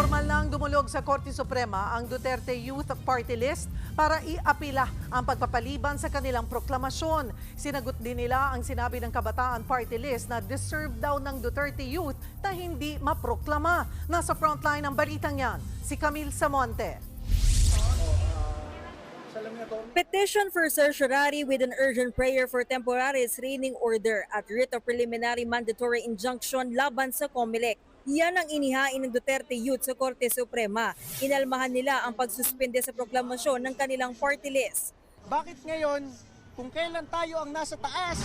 Formal nang dumulog sa Korte Suprema ang Duterte Youth Party List para iapila ang pagpapaliban sa kanilang proklamasyon. Sinagot din nila ang sinabi ng Kabataan Party List na deserve daw ng Duterte Youth na hindi maproklama. Nasa frontline ang balitang yan, si Camille Samonte. Petition for certiorari with an urgent prayer for temporary restraining order at writ of preliminary mandatory injunction laban sa COMELEC. Yan ang inihain ng Duterte Youth sa Korte Suprema. Inalmahan nila ang pagsuspende sa proklamasyon ng kanilang party list. Bakit ngayon, kung kailan tayo ang nasa taas,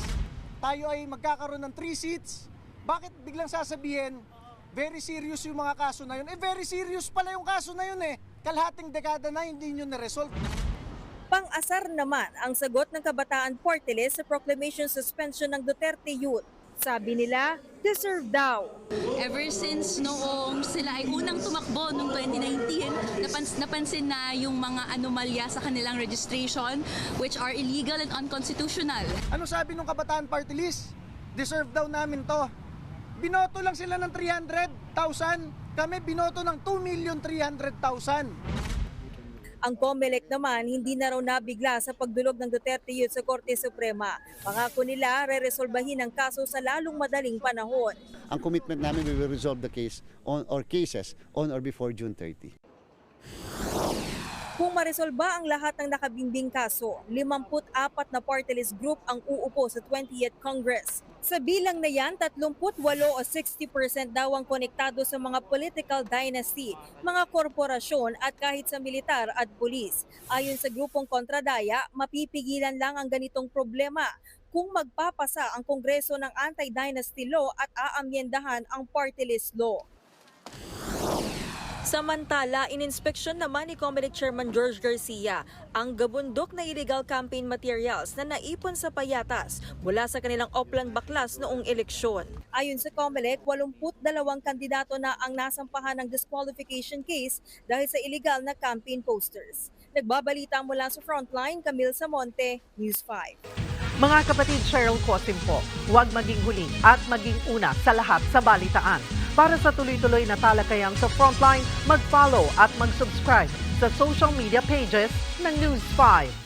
tayo ay magkakaroon ng 3 seats, bakit biglang sasabihin, very serious yung mga kaso na yun? Very serious pala yung kaso na yun eh. Kalahating dekada na hindi nyo na-resolve. Pang-asar naman ang sagot ng Kabataan Party List sa proclamation suspension ng Duterte Youth. Sabi nila, deserve daw. Ever since noong sila ay unang tumakbo noong 2019, napansin na yung mga anomalya sa kanilang registration which are illegal and unconstitutional. Ano sabi ng Kabataan Party List? Deserve daw namin to. Binoto lang sila ng 300,000, kami binoto ng 2,300,000. Ang COMELEC naman hindi na raw nabigla sa pagdulog ng Duterte Youth sa Korte Suprema. Pangako nila, reresolbahin ang kaso sa lalong madaling panahon. Ang commitment namin, we will resolve the case or cases on or before June 30. Kung maresolba ang lahat ng nakabimbing kaso, 54 na party list group ang uupo sa 20th Congress. Sa bilang na yan, 38 o 60% daw ang konektado sa mga political dynasty, mga korporasyon at kahit sa militar at pulis. Ayon sa grupong kontradaya, mapipigilan lang ang ganitong problema kung magpapasa ang Kongreso ng anti-dynasty law at aamyendahan ang party list law. Samantala, ininspeksyon naman ni COMELEC Chairman George Garcia ang gabundok na illegal campaign materials na naipon sa payatas mula sa kanilang Oplan Baklas noong eleksyon. Ayon sa COMELEC, 82 kandidato na ang nasampahan ng disqualification case dahil sa illegal na campaign posters. Nagbabalita mula sa Frontline, Camille Samonte, News 5. Mga kapatid, Cheryl Cosim po, huwag maging huli at maging una sa lahat sa balitaan. Para sa tuloy-tuloy na talakayan sa Frontline, mag-follow at mag-subscribe sa social media pages ng News 5.